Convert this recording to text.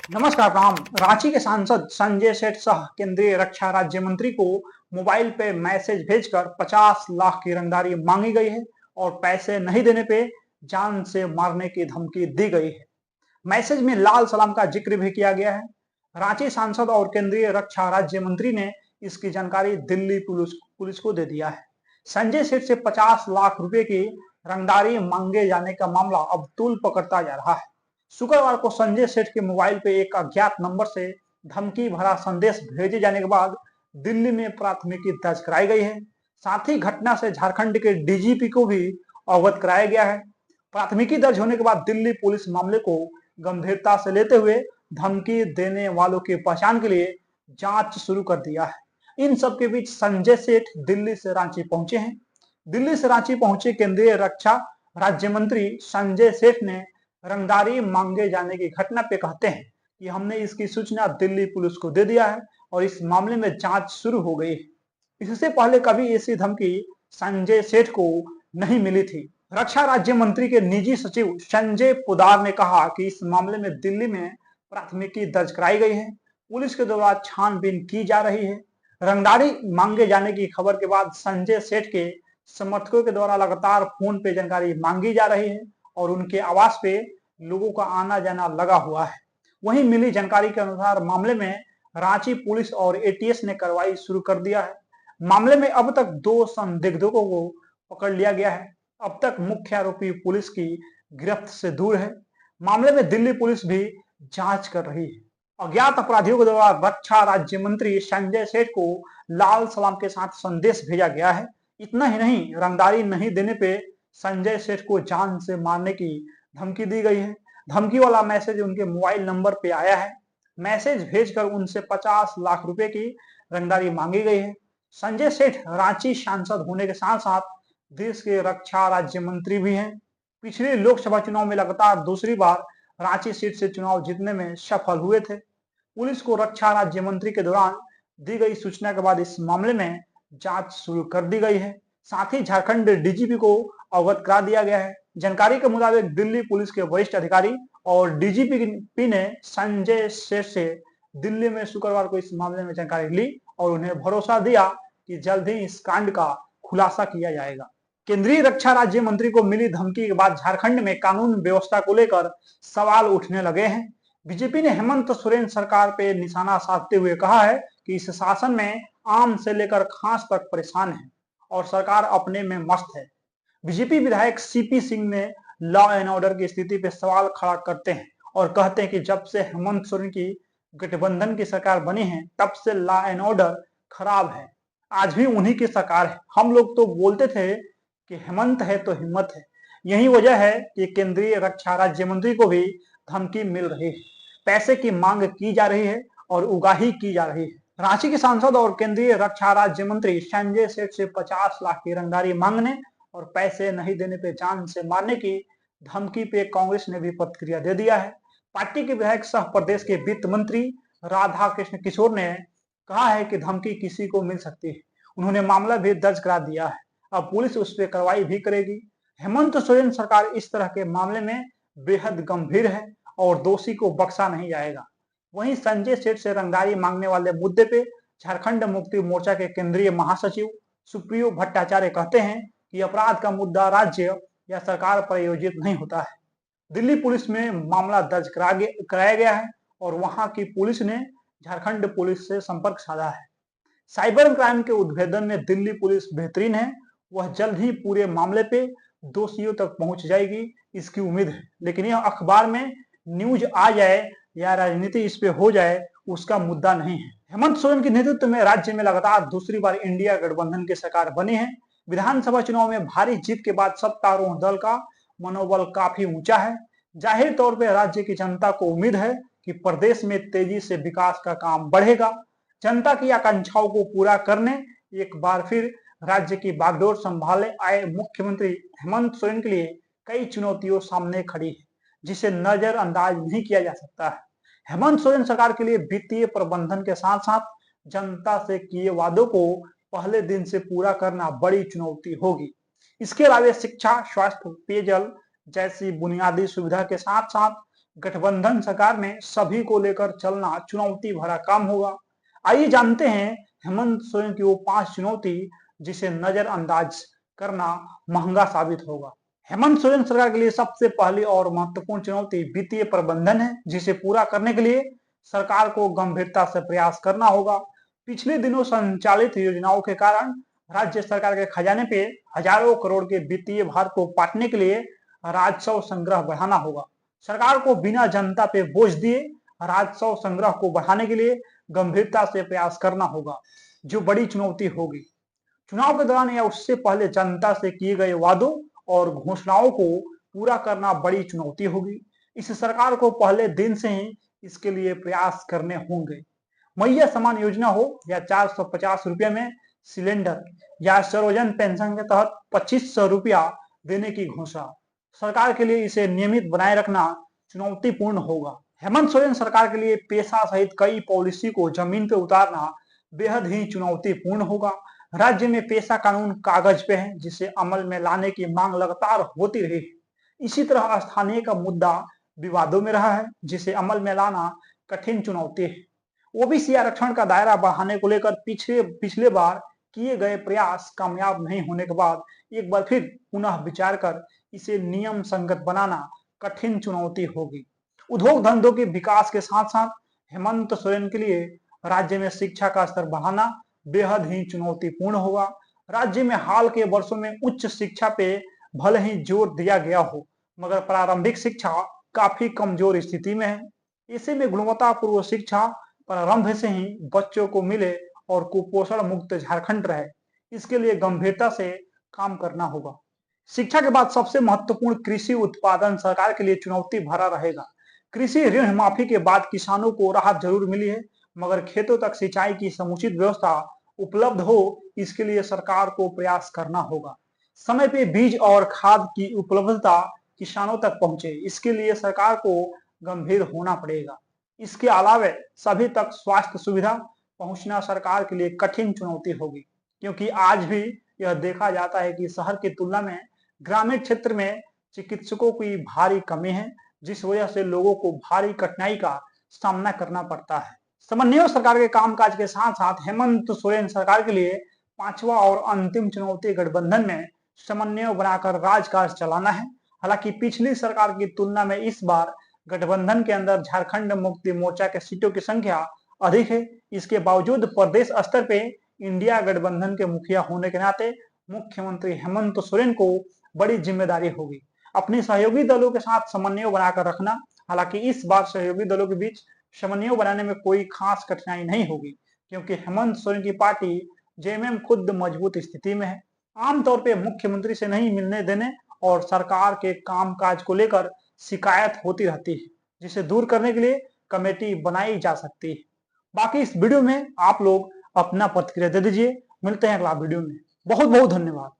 नमस्कार प्रणाम। रांची के सांसद संजय सेठ सह केंद्रीय रक्षा राज्य मंत्री को मोबाइल पे मैसेज भेजकर 50 लाख की रंगदारी मांगी गई है और पैसे नहीं देने पे जान से मारने की धमकी दी गई है। मैसेज में लाल सलाम का जिक्र भी किया गया है। रांची सांसद और केंद्रीय रक्षा राज्य मंत्री ने इसकी जानकारी दिल्ली पुलिस को दे दिया है। संजय सेठ से 50 लाख रुपए की रंगदारी मांगे जाने का मामला अब तूल पकड़ता जा रहा है। शुक्रवार को संजय सेठ के मोबाइल पे एक अज्ञात नंबर से धमकी भरा संदेश भेजे जाने के बाद दिल्ली में प्राथमिकी दर्ज कराई गई है। साथ ही घटना से झारखंड के डीजीपी को भी अवगत कराया गया है। प्राथमिकी दर्ज होने के बाद दिल्ली पुलिस मामले को गंभीरता से लेते हुए धमकी देने वालों की पहचान के लिए जांच शुरू कर दिया है। इन सब के बीच संजय सेठ दिल्ली से रांची पहुंचे हैं। दिल्ली से रांची पहुंचे केंद्रीय रक्षा राज्य मंत्री संजय सेठ ने रंगदारी मांगे जाने की घटना पे कहते हैं कि हमने इसकी सूचना दिल्ली पुलिस को दे दिया है और इस मामले में जांच शुरू हो गई है। इससे पहले कभी ऐसी धमकी संजय सेठ को नहीं मिली थी। रक्षा राज्य मंत्री के निजी सचिव संजय पुदार ने कहा कि इस मामले में दिल्ली में प्राथमिकी दर्ज कराई गई है। पुलिस के द्वारा छानबीन की जा रही है। रंगदारी मांगे जाने की खबर के बाद संजय सेठ के समर्थकों के द्वारा लगातार फोन पे जानकारी मांगी जा रही है और उनके आवास पे लोगों का आना जाना लगा हुआ है। वहीं मिली जानकारी के अनुसार मामले में रांची पुलिस और एटीएस ने कार्रवाई शुरू कर दिया है। मामले में अब तक 2 संदिग्धों को पकड़ लिया गया है। अब तक मुख्य आरोपी पुलिस की गिरफ्त से दूर है। मामले में दिल्ली पुलिस भी जांच कर रही है। अज्ञात अपराधियों के द्वारा रक्षा राज्य मंत्री संजय सेठ को लाल सलाम के साथ संदेश भेजा गया है। इतना ही नहीं, रंगदारी नहीं देने पे संजय सेठ को जान से मारने की धमकी दी गई है। धमकी वाला मैसेज उनके मोबाइल नंबर पे आया है। मैसेज भेजकर उनसे 50 लाख रुपए की रंगदारी मांगी गई है। संजय सेठ रांची सांसद होने के साथ साथ देश के रक्षा राज्य मंत्री भी हैं। पिछले लोकसभा चुनाव में लगातार दूसरी बार रांची सीट से चुनाव जीतने में सफल हुए थे। पुलिस को रक्षा राज्य मंत्री के दौरान दी गई सूचना के बाद इस मामले में जांच शुरू कर दी गई है। साथ ही झारखंड डीजीपी को अवगत करा दिया गया है। जानकारी के मुताबिक दिल्ली पुलिस के वरिष्ठ अधिकारी और डीजीपी ने संजय सेठ से दिल्ली में शुक्रवार को इस मामले में जानकारी ली और उन्हें भरोसा दिया कि जल्द ही इस कांड का खुलासा किया जाएगा। केंद्रीय रक्षा राज्य मंत्री को मिली धमकी के बाद झारखंड में कानून व्यवस्था को लेकर सवाल उठने लगे हैं। बीजेपी ने हेमंत सोरेन सरकार पे निशाना साधते हुए कहा है कि इस शासन में आम से लेकर खास तक परेशान है और सरकार अपने में मस्त है। बीजेपी विधायक सीपी सिंह ने लॉ एंड ऑर्डर की स्थिति पे सवाल खड़ा करते हैं और कहते हैं कि जब से हेमंत सोरेन की गठबंधन की सरकार बनी है तब से लॉ एंड ऑर्डर खराब है। आज भी उन्हीं की सरकार है। हम लोग तो बोलते थे कि हेमंत है तो हिम्मत है। यही वजह है कि केंद्रीय रक्षा राज्य मंत्री को भी धमकी मिल रही है, पैसे की मांग की जा रही है और उगाही की जा रही है। रांची के सांसद और केंद्रीय रक्षा राज्य मंत्री संजय सेठ से 50 लाख की रंगदारी मांगने और पैसे नहीं देने पे जान से मारने की धमकी पे कांग्रेस ने भी प्रतिक्रिया दे दिया है। पार्टी के विधायक सह प्रदेश के वित्त मंत्री राधा कृष्ण किशोर ने कहा है कि धमकी किसी को मिल सकती है। उन्होंने मामला भी दर्ज करा दिया है। अब पुलिस उस पर कार्रवाई भी करेगी। हेमंत सोरेन सरकार इस तरह के मामले में बेहद गंभीर है और दोषी को बख्शा नहीं जाएगा। वहीं संजय सेठ से रंगदारी मांगने वाले मुद्दे पे झारखंड मुक्ति मोर्चा के केंद्रीय महासचिव सुप्रियो भट्टाचार्य कहते हैं कि अपराध का मुद्दा राज्य या सरकार पर आयोजित नहीं होता है। दिल्ली पुलिस में मामला दर्ज कराया गया है और वहां की पुलिस ने झारखंड पुलिस से संपर्क साधा है। साइबर क्राइम के उद्भेदन में दिल्ली पुलिस बेहतरीन है। वह जल्द ही पूरे मामले पे दोषियों तक पहुंच जाएगी, इसकी उम्मीद है। लेकिन यह अखबार में न्यूज आ जाए या राजनीति इस पे हो जाए, उसका मुद्दा नहीं है। हेमंत सोरेन के नेतृत्व में राज्य में लगातार दूसरी बार इंडिया गठबंधन की सरकार बनी है। विधानसभा चुनाव में भारी जीत के बाद सत्तारूढ़ दल का मनोबल काफी ऊंचा है। जाहिर तौर पर राज्य की जनता को उम्मीद है कि प्रदेश में तेजी से विकास का काम बढ़ेगा। जनता की आकांक्षाओं को पूरा करने एक बार फिर राज्य की बागडोर संभाले आए मुख्यमंत्री हेमंत सोरेन के लिए कई चुनौतियों सामने खड़ी है, जिसे नजरअंदाज नहीं किया जा सकता है। हेमंत सोरेन सरकार के लिए वित्तीय प्रबंधन के साथ साथ जनता से किए वादों को पहले दिन से पूरा करना बड़ी चुनौती होगी। इसके अलावा शिक्षा, स्वास्थ्य, पेयजल जैसी बुनियादी सुविधा के साथ साथ गठबंधन सरकार में सभी को लेकर चलना चुनौती भरा काम होगा। आइए जानते हैं हेमंत सोरेन की वो 5 चुनौती जिसे नजरअंदाज करना महंगा साबित होगा। हेमंत सोरेन सरकार के लिए सबसे पहली और महत्वपूर्ण चुनौती वित्तीय प्रबंधन है, जिसे पूरा करने के लिए सरकार को गंभीरता से प्रयास करना होगा। पिछले दिनों संचालित योजनाओं के कारण राज्य सरकार के खजाने पे हजारों करोड़ के वित्तीय भार को पाटने के लिए राजस्व संग्रह बढ़ाना होगा। सरकार को बिना जनता पे बोझ दिए राजस्व संग्रह को बढ़ाने के लिए गंभीरता से प्रयास करना होगा, जो बड़ी चुनौती होगी। चुनाव के दौरान या उससे पहले जनता से किए गए वादों और घोषणाओं को पूरा करना बड़ी चुनौती होगी। इस सरकार को पहले दिन से ही इसके लिए प्रयास करने होंगे। मैया समान योजना हो या 450 रुपये में सिलेंडर या सर्वजन पेंशन के तहत 2500 रुपया देने की घोषणा, सरकार के लिए इसे नियमित बनाए रखना चुनौतीपूर्ण होगा। हेमंत सोरेन सरकार के लिए पेशा सहित कई पॉलिसी को जमीन पर उतारना बेहद ही चुनौतीपूर्ण होगा। राज्य में पेशा कानून कागज पे है, जिसे अमल में लाने की मांग लगातार होती रही है। इसी तरह स्थानीय का मुद्दा विवादों में रहा है, जिसे अमल में लाना कठिन चुनौती है। ओबीसी आरक्षण का दायरा बढ़ाने को लेकर पिछले बार किए गए प्रयास कामयाब नहीं होने के बाद एक बार फिर पुनः विचार कर इसे नियम संगत बनाना कठिन चुनौती होगी। उद्योग धंधों के विकास के साथ साथ हेमंत सोरेन के लिए राज्य में शिक्षा का स्तर बढ़ाना बेहद ही चुनौतीपूर्ण होगा। राज्य में हाल के वर्षों में उच्च शिक्षा पे भले ही जोर दिया गया हो, मगर प्रारंभिक शिक्षा काफी कमजोर स्थिति में है। ऐसे में गुणवत्तापूर्ण शिक्षा प्रारंभ से ही बच्चों को मिले और कुपोषण मुक्त झारखंड रहे, इसके लिए गंभीरता से काम करना होगा। शिक्षा के बाद सबसे महत्वपूर्ण कृषि उत्पादन सरकार के लिए चुनौती भरा रहेगा। कृषि ऋण माफी के बाद किसानों को राहत जरूर मिली है, मगर खेतों तक सिंचाई की समुचित व्यवस्था उपलब्ध हो, इसके लिए सरकार को प्रयास करना होगा। समय पे बीज और खाद की उपलब्धता किसानों तक पहुंचे, इसके लिए सरकार को गंभीर होना पड़ेगा। इसके अलावे सभी तक स्वास्थ्य सुविधा पहुंचना सरकार के लिए कठिन चुनौती होगी, क्योंकि आज भी यह देखा जाता है कि शहर की तुलना में ग्रामीण क्षेत्र में चिकित्सकों की भारी कमी है, जिस वजह से लोगों को भारी कठिनाई का सामना करना पड़ता है। समन्वय सरकार के कामकाज के साथ साथ हेमंत सोरेन सरकार के लिए पांचवा और अंतिम चुनौती गठबंधन में समन्वय बनाकर राजकाज चलाना है। हालांकि पिछली सरकार की तुलना में इस बार गठबंधन के अंदर झारखंड मुक्ति मोर्चा के सीटों की संख्या अधिक है। इसके बावजूद प्रदेश स्तर पे इंडिया गठबंधन के मुखिया होने के नाते मुख्यमंत्री हेमंत सोरेन को बड़ी जिम्मेदारी होगी अपने सहयोगी दलों के साथ समन्वय बनाकर रखना। हालांकि इस बार सहयोगी दलों के बीच समन्वय बनाने में कोई खास कठिनाई नहीं होगी, क्योंकि हेमंत सोरेन की पार्टी जेएमएम खुद मजबूत स्थिति में है। आमतौर पर मुख्यमंत्री से नहीं मिलने देने और सरकार के कामकाज को लेकर शिकायत होती रहती है, जिसे दूर करने के लिए कमेटी बनाई जा सकती है। बाकी इस वीडियो में आप लोग अपना प्रतिक्रिया दे दीजिए। मिलते हैं अगला वीडियो में। बहुत बहुत धन्यवाद।